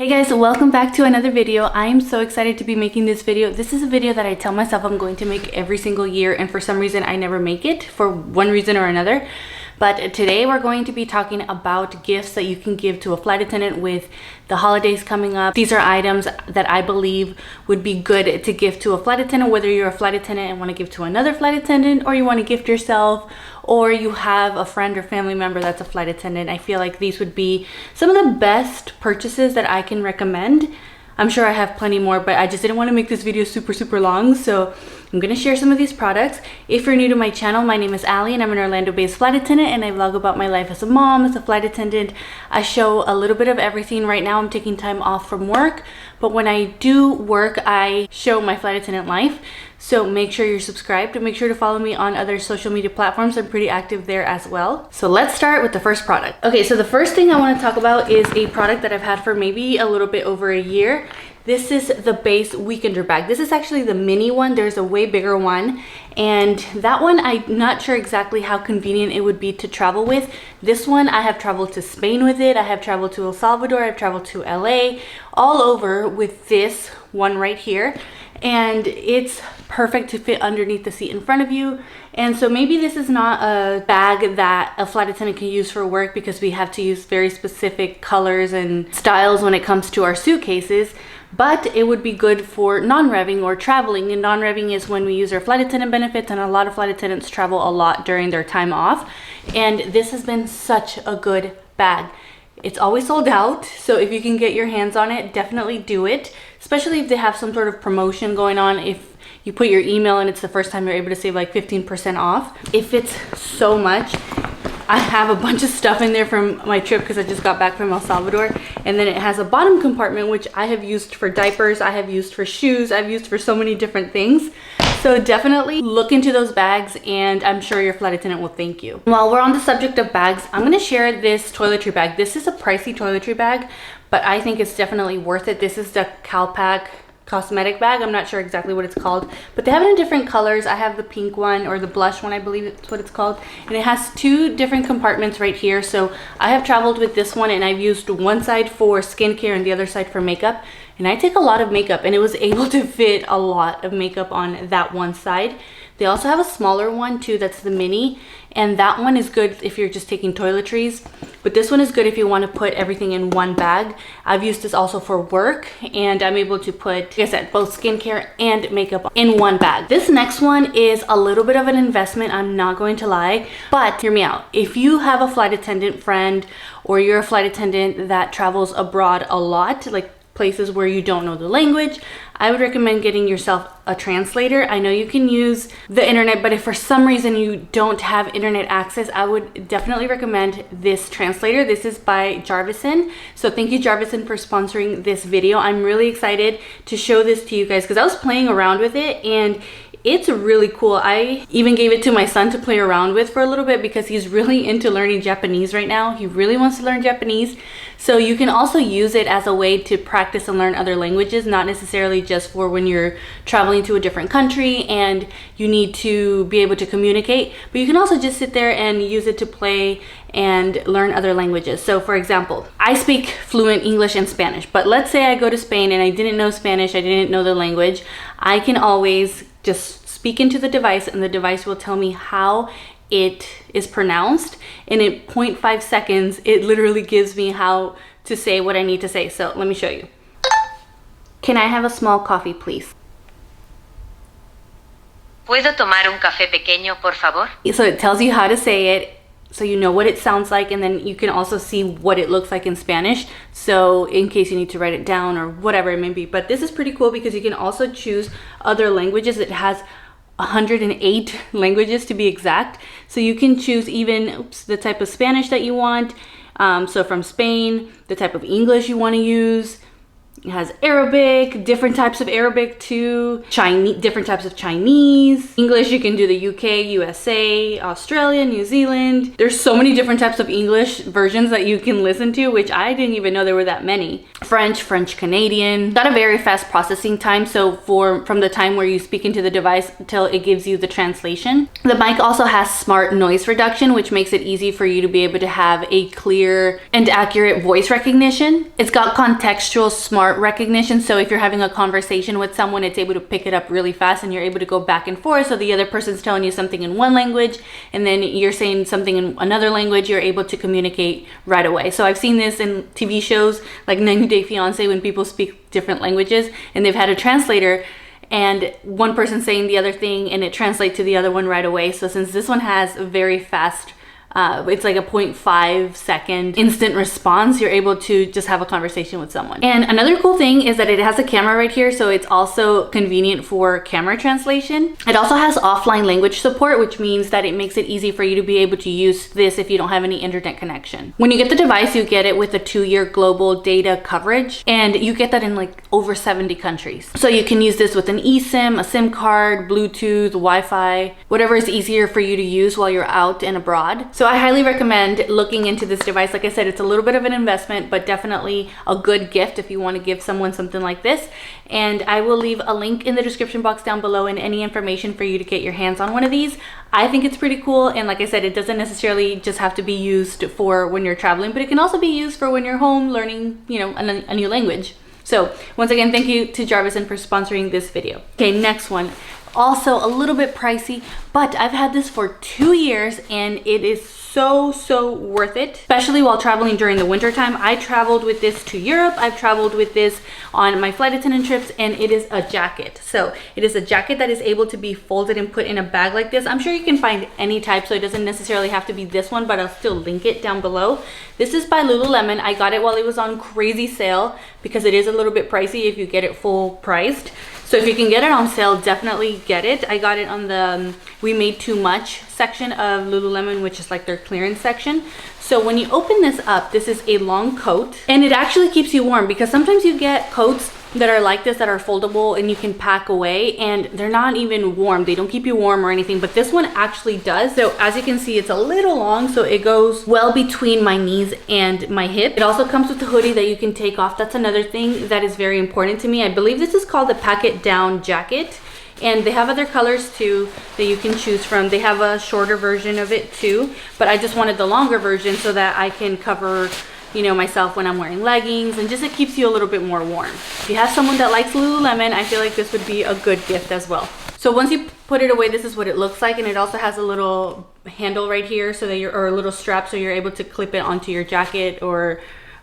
Hey guys, welcome back to another video. I am so excited to be making this video. This is a video that I tell myself I'm going to make every single year, and for some reason I never make it for one reason or another. But today we're going to be talking about gifts that you can give to a flight attendant with the holidays coming up. These are items that I believe would be good to give to a flight attendant, whether you're a flight attendant and want to give to another flight attendant, or you want to gift yourself, or you have a friend or family member that's a flight attendant. I feel like these would be some of the best purchases that I can recommend. I'm sure I have plenty more, but I just didn't want to make this video super long, so I'm going to share some of these products. If you're new to my channel, my name is Allie and I'm an Orlando-based flight attendant, and I vlog about my life as a mom, as a flight attendant. I show a little bit of everything. Right now I'm taking time off from work, but when I do work, I show my flight attendant life. So make sure you're subscribed and make sure to follow me on other social media platforms. I'm pretty active there as well. So let's start with the first product. Okay, so the first thing I want to talk about is a product that I've had for maybe a little bit over a year. This is the base weekender bag. This is actually the mini one. There's a way bigger one, and that one I'm not sure exactly how convenient it would be to travel with. This one, I have traveled to Spain with it. I have traveled to El Salvador. I've traveled to LA, all over with this one right here. And it's perfect to fit underneath the seat in front of you. And so maybe this is not a bag that a flight attendant can use for work because we have to use very specific colors and styles when it comes to our suitcases, but it would be good for non-revving or traveling. And non-revving is when we use our flight attendant benefits, and a lot of flight attendants travel a lot during their time off. And this has been such a good bag. It's always sold out, so if you can get your hands on it, definitely do it, especially if they have some sort of promotion going on. If you put your email and it's the first time you're able to save like 15% off. It fits so much. I have a bunch of stuff in there from my trip because I just got back from El Salvador, and then it has a bottom compartment which I have used for diapers, I have used for shoes, I've used for so many different things. So definitely look into those bags, and I'm sure your flight attendant will thank you. While we're on the subject of bags, I'm going to share this toiletry bag. This is a pricey toiletry bag, but I think it's definitely worth it. This is the Calpac cosmetic bag. I'm not sure exactly what it's called, but they have it in different colors. I have the pink one, or the blush one, I believe it's what it's called, and it has two different compartments right here. So I have traveled with this one, and I've used one side for skincare and the other side for makeup, and I take a lot of makeup, and it was able to fit a lot of makeup on that one side. They also have a smaller one too, that's the mini, and that one is good if you're just taking toiletries, but this one is good if you want to put everything in one bag. I've used this also for work, and I'm able to put, like I said, both skincare and makeup in one bag. This next one is a little bit of an investment, I'm not going to lie, but hear me out. If you have a flight attendant friend, or you're a flight attendant that travels abroad a lot, like places where you don't know the language, I would recommend getting yourself a translator. I know you can use the internet, but if for some reason you don't have internet access, I would definitely recommend this translator. This is by Jarvison. So thank you, Jarvison, for sponsoring this video. I'm really excited to show this to you guys because I was playing around with it, and it's really cool. I even gave it to my son to play around with for a little bit because he's really into learning Japanese right now. He really wants to learn Japanese. So you can also use it as a way to practice and learn other languages, not necessarily just for when you're traveling to a different country and you need to be able to communicate, but you can also just sit there and use it to play and learn other languages. So for example, I speak fluent English and Spanish, but let's say I go to Spain and I didn't know Spanish, I didn't know the language. I can always just speak into the device, and the device will tell me how it is pronounced, and in 0.5 seconds it literally gives me how to say what I need to say. So let me show you. Can I have a small coffee, please? ¿Puedo tomar un café pequeño, por favor? So it tells you how to say it, so you know what it sounds like, and then you can also see what it looks like in Spanish, so in case you need to write it down or whatever it may be. But this is pretty cool because you can also choose other languages. It has 108 languages to be exact, so you can choose even the type of Spanish that you want, so from Spain, the type of English you want to use, It has Arabic, different types of Arabic too, Chinese, different types of Chinese. English, you can do the UK, USA, Australia, New Zealand. There's so many different types of English versions that you can listen to, which I didn't even know there were that many. French Canadian. Got a very fast processing time, so from the time where you speak into the device till it gives you the translation. The mic also has smart noise reduction, which makes it easy for you to be able to have a clear and accurate voice recognition. It's got contextual smart recognition, so if you're having a conversation with someone, it's able to pick it up really fast and you're able to go back and forth. So the other person's telling you something in one language and then you're saying something in another language, you're able to communicate right away. So I've seen this in TV shows like 90 Day Fiance when people speak different languages and they've had a translator and one person saying the other thing and it translates to the other one right away. So since this one has a very fast it's like a 0.5 second instant response, you're able to just have a conversation with someone. And another cool thing is that it has a camera right here, so it's also convenient for camera translation. It also has offline language support, which means that it makes it easy for you to be able to use this if you don't have any internet connection. When you get the device, you get it with a 2-year global data coverage, and you get that in like over 70 countries. So you can use this with an eSIM, a SIM card, Bluetooth, Wi-Fi, whatever is easier for you to use while you're out and abroad. So I highly recommend looking into this device. Like I said, it's a little bit of an investment, but definitely a good gift if you want to give someone something like this. And I will leave a link in the description box down below and any information for you to get your hands on one of these. I think it's pretty cool. And like I said, it doesn't necessarily just have to be used for when you're traveling, but it can also be used for when you're home learning, you know, a new language. So once again, thank you to Jarvis for sponsoring this video. Okay, next one. Also a little bit pricey, but I've had this for 2 years and it is so worth it, especially while traveling during the winter time. I traveled with this to Europe. I've traveled with this on my flight attendant trips, and it is a jacket. So it is a jacket that is able to be folded and put in a bag like this. I'm sure you can find any type, so it doesn't necessarily have to be this one, but I'll still link it down below. This is by Lululemon. I got it while it was on crazy sale because it is a little bit pricey if you get it full priced. So if you can get it on sale, definitely get it. I got it on the We Made Too Much section of Lululemon, which is like their clearance section. So when you open this up, this is a long coat and it actually keeps you warm, because sometimes you get coats that are like this that are foldable and you can pack away and they're not even warm. They don't keep you warm or anything, but this one actually does. So as you can see, it's a little long, so it goes well between my knees and my hip. It also comes with a hoodie that you can take off. That's another thing that is very important to me. I believe this is called the Pack It Down jacket. And they have other colors too that you can choose from. They have a shorter version of it too, but I just wanted the longer version so that I can cover, you know, myself when I'm wearing leggings, and just it keeps you a little bit more warm. If you have someone that likes Lululemon, I feel like this would be a good gift as well. So once you put it away, this is what it looks like, and it also has a little handle right here so that or a little strap so you're able to clip it onto your jacket or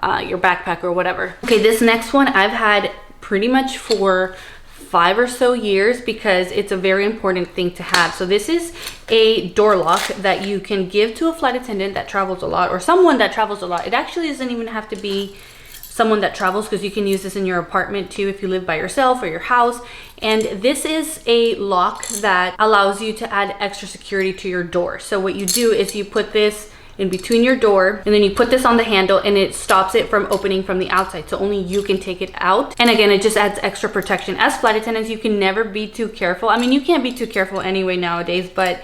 your backpack or whatever. Okay, this next one I've had pretty much for 5 or so years because it's a very important thing to have. So this is a door lock that you can give to a flight attendant that travels a lot, or someone that travels a lot. It actually doesn't even have to be someone that travels, because you can use this in your apartment too if you live by yourself or your house. And this is a lock that allows you to add extra security to your door. So what you do is you put this in between your door, and then you put this on the handle and it stops it from opening from the outside, so only you can take it out. And again, it just adds extra protection. As flight attendants, you can never be too careful. I mean, you can't be too careful anyway nowadays, but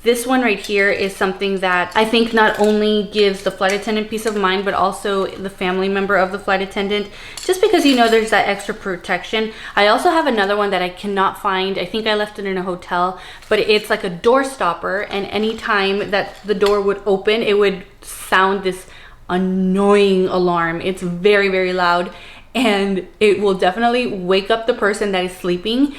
this one right here is something that I think not only gives the flight attendant peace of mind, but also the family member of the flight attendant, just because, you know, there's that extra protection. I also have another one that I cannot find. I think I left it in a hotel, but it's like a door stopper, and anytime that the door would open, it would sound this annoying alarm. It's very loud, and it will definitely wake up the person that is sleeping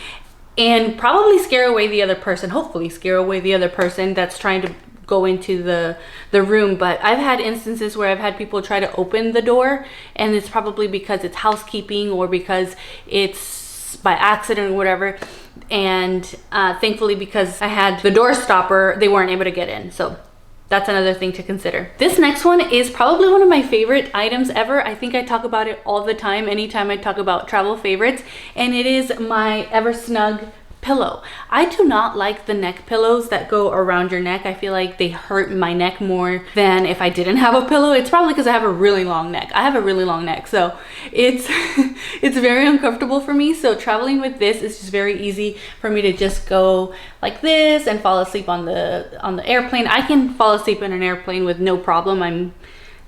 and probably scare away the other person, hopefully scare away the other person that's trying to go into the room. But I've had instances where I've had people try to open the door, and it's probably because it's housekeeping or because it's by accident or whatever. And thankfully, because I had the door stopper, they weren't able to get in. So that's another thing to consider. This next one is probably one of my favorite items ever. I think I talk about it all the time, anytime I talk about travel favorites, and it is my Ever Snug pillow. I do not like the neck pillows that go around your neck. I feel like they hurt my neck more than if I didn't have a pillow. It's probably because I have a really long neck. I have a really long neck, so it's it's very uncomfortable for me. So traveling with this is just very easy for me to just go like this and fall asleep on the airplane. I can fall asleep in an airplane with no problem. I'm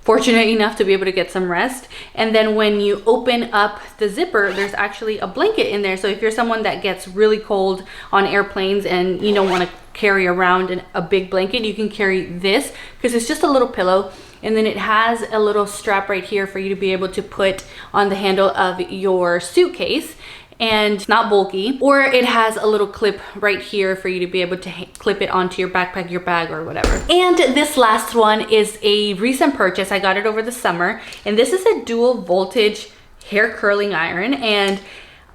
fortunate enough to be able to get some rest. And then when you open up the zipper, there's actually a blanket in there. So if you're someone that gets really cold on airplanes and you don't want to carry around a big blanket, you can carry this because it's just a little pillow. And then it has a little strap right here for you to be able to put on the handle of your suitcase, and not bulky. Or it has a little clip right here for you to be able to clip it onto your backpack, your bag, or whatever. And this last one is a recent purchase. I got it over the summer, and this is a dual voltage hair curling iron. And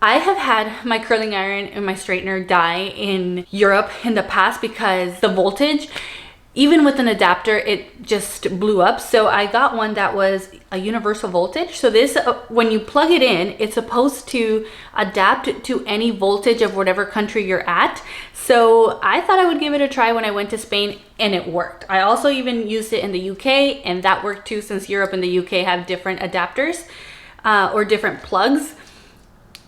I have had my curling iron and my straightener die in Europe in the past because the voltage, even with an adapter, it just blew up. So I got one that was a universal voltage. So this, when you plug it in, it's supposed to adapt to any voltage of whatever country you're at. So I thought I would give it a try when I went to Spain, and it worked. I also even used it in the UK, and that worked too, since Europe and the UK have different adapters or different plugs,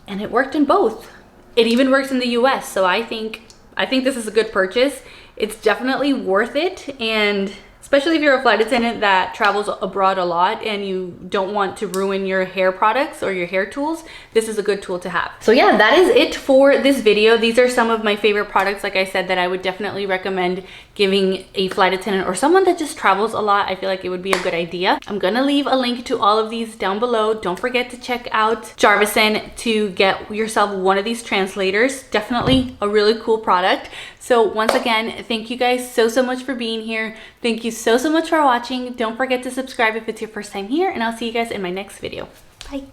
and it worked in both. It even works in the US. So I think this is a good purchase. It's definitely worth it, and especially if you're a flight attendant that travels abroad a lot and you don't want to ruin your hair products or your hair tools, this is a good tool to have. So yeah, that is it for this video. These are some of my favorite products, like I said, that I would definitely recommend giving a flight attendant or someone that just travels a lot. I feel like it would be a good idea. I'm gonna leave a link to all of these down below. Don't forget to check out Jarvison to get yourself one of these translators. Definitely a really cool product. So once again, thank you guys so much for being here. Thank you so much for watching. Don't forget to subscribe if it's your first time here, and I'll see you guys in my next video. Bye.